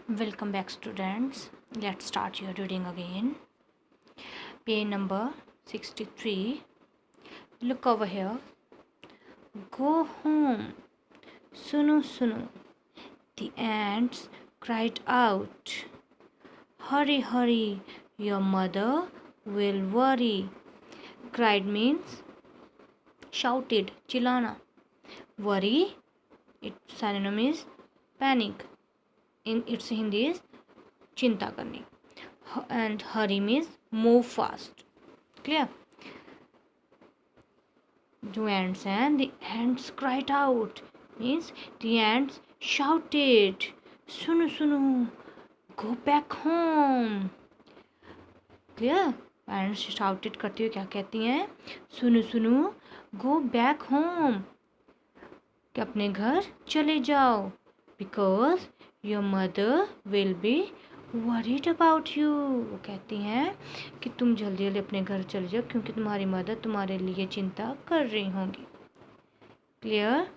Welcome back, students. Let's start your reading again. Page number 63. Look over here. Go home. Sunu sunu. The ants cried out. Hurry, hurry. Your mother will worry. Cried means shouted, chilana. Worry, its synonym is panic. In its Hindi is चिंता करनी. And hurry means move fast. Clear? The ants and the ants cried out means the ants shouted, sunu sunu, go back home. Clear? Ants shouted करती हुई क्या कहती हैं? सुनु सुनु, go back home. कि अपने घर चले जाओ. Because your mother will be worried about you. वो कहती हैं कि तुम जल्दी जल्दी अपने घर चले जाओ क्योंकि तुम्हारी मदर तुम्हारे लिए चिंता कर रही होंगी. क्लियर?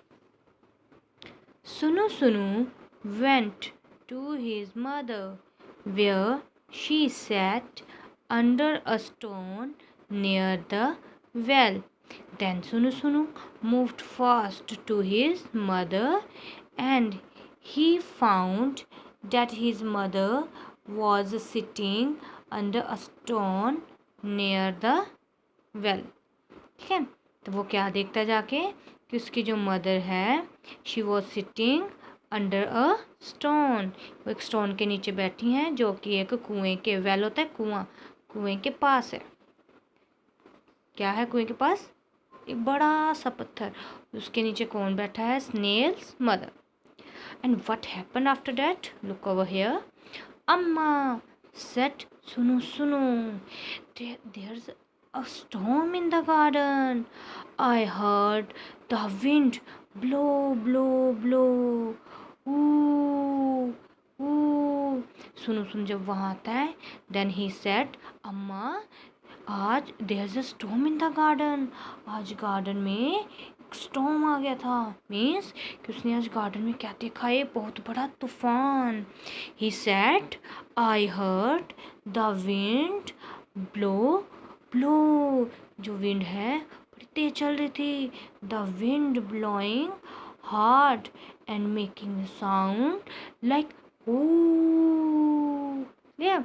सुनु सुनु went to his mother where she sat under a stone near the well. Then Sunu Sunu moved fast to his mother and he found that his mother was sitting under a stone near the well. ठीक है, तो वो क्या देखता जाके कि उसकी जो मदर है she was sitting under a stone. वो एक स्टोन के नीचे बैठी हैं जो कि एक कुएं के वेल होता है कुआं, कुएं के पास है. क्या है कुएं के पास? एक बड़ा सा पत्थर. उसके नीचे कौन बैठा है? Snails mother. And what happened after that? Look over here. Amma said, Sunu Sunu, there's a storm in the garden. I heard the wind blow, blow, blow. Ooh, ooh. सुनु सुन जब वहाँ आता है then he said, अम्मा आज there's a storm in the garden. आज garden में storm आ गया था. मीन्स कि उसने आज गार्डन में क्या देखा है? बहुत बड़ा तूफान. He said I heard the wind blow blow. जो विंड है बड़ी तेज चल रही थी. The wind blowing hard and making sound like ooh. Yeah.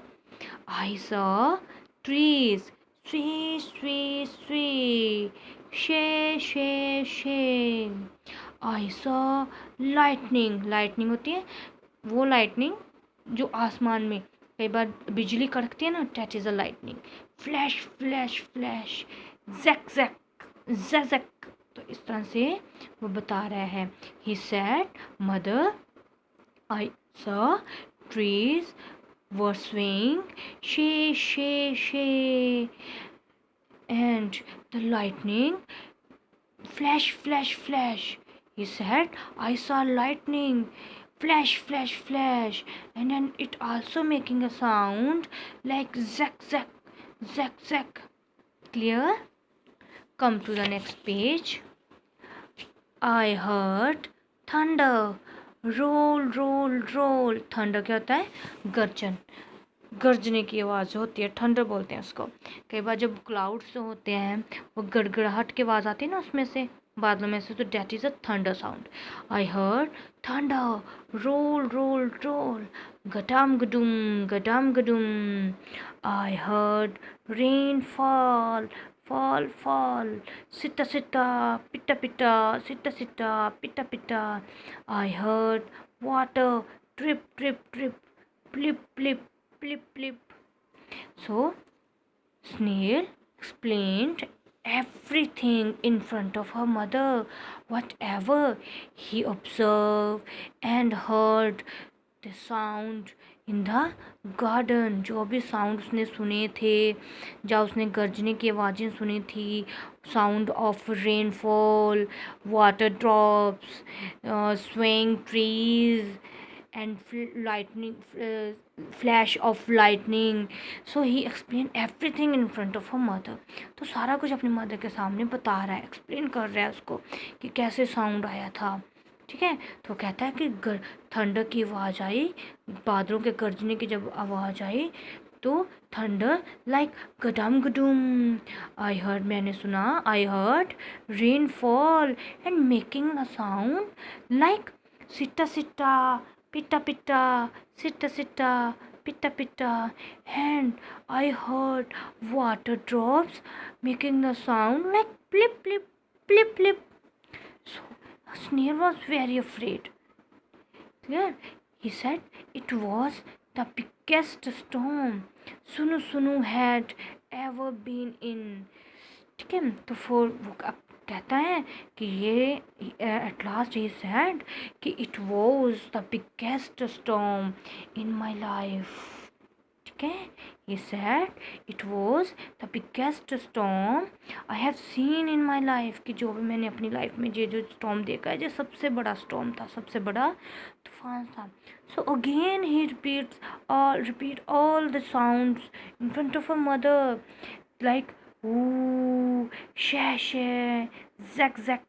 I saw trees sway sway sway. शे शे शे. I saw lightning. lightning होती है वो lightning जो आसमान में कई बार बिजली कड़कती है ना, that is a lightning. flash flash flash. zak zak zak zak. तो इस तरह से वो बता रहा है. He said, mother, I saw trees were swaying शे शे शे. And the lightning flash flash flash. He said, I saw lightning flash flash flash, and then it also making a sound like zack zack zack zack. Clear? Come to the next page. I heard thunder roll roll roll. Thunder क्या होता है? गर्जन. गर्जने की आवाज़ होती है, thunder बोलते हैं उसको. कई बार जब क्लाउड्स होते हैं वो गड़गड़ाहट की आवाज़ आती है ना उसमें से, बादलों में से, तो that is a thunder sound. I heard thunder roll roll roll. गडाम गडुम. I heard rain fall fall fall. सिटा सिटा पिटा पिटा सिटा सिटा पिटा पिटा. I heard water drip drip drip plip plip plip plip. So Snail explained everything in front of her mother, whatever he observed and heard. The sound in the garden, जो भी साउंड उसने सुने थे, जहाँ उसने गर्जने की आवाज़ें सुनी थी, sound of rainfall, water drops, swaying trees and lightning, flash of lightning. So he explained everything in front of her mother. तो सारा कुछ अपनी मदर के सामने बता रहा है, एक्सप्लेन कर रहा है उसको कि कैसे साउंड आया था, ठीक है। तो कहता है कि थंडर की आवाज़ आई, बादलों के गरजने की जब आवाज़ आई तो थंडर लाइक गडम गडुम, आई हर्ड, मैंने सुना, I heard rain fall and making a sound like सिट्टा सिट्टा पिट्टा पिट्टा, सिट्टा सिट्टा पिट्टा पिट्टा, and I heard water drops making the sound like plip plip plip plip. So Snail was very afraid. Clear? He said it was the biggest storm Sunu Sunu had ever been in. ठीक है, तो फिर वो अब कहता है कि ये एट लास्ट ही सेड कि it was the biggest storm in my life. ठीक है, he said it was the biggest storm I have seen in my life, कि जो भी मैंने अपनी लाइफ में जो स्टॉर्म देखा है, जो सबसे बड़ा स्टॉर्म था, सबसे बड़ा तूफान था. So again he repeat all the sounds in front of her mother like ooh, sheh sheh, zack zack,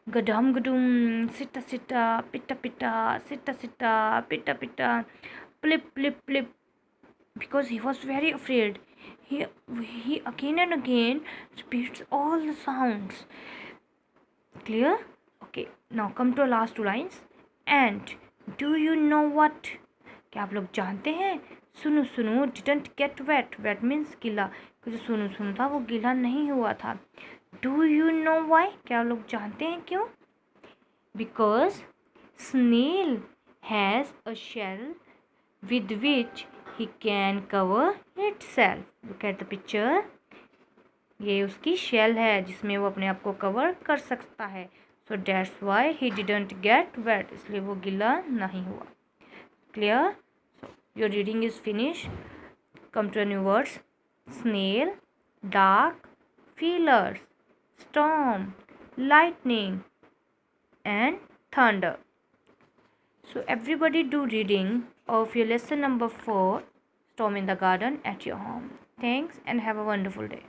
gadum gadum, sitta sitta, pitta pitta, sitta sitta, pitta pitta, plip plip plip, because he was very afraid. He again and again repeats all the sounds. Clear? Okay, now come to our last two lines. And do you know what? क्या आप लोग जानते हैं? सुनो सुनो didn't get wet. Wet means गीला. जो सुनो सुनो था वो गीला नहीं हुआ था. Do you know why? क्या आप लोग जानते हैं क्यों? Because snail has a shell with which he can cover itself. Look at the picture. ये उसकी शेल है जिसमें वो अपने आप को कवर कर सकता है. So that's why he didn't get wet. इसलिए वो गीला नहीं हुआ. Clear? So your reading is finished. Come to new words. Snail, dark, feelers, storm, lightning, and thunder. So everybody do reading of your lesson number 4, Storm in the Garden, at your home. Thanks and have a wonderful day.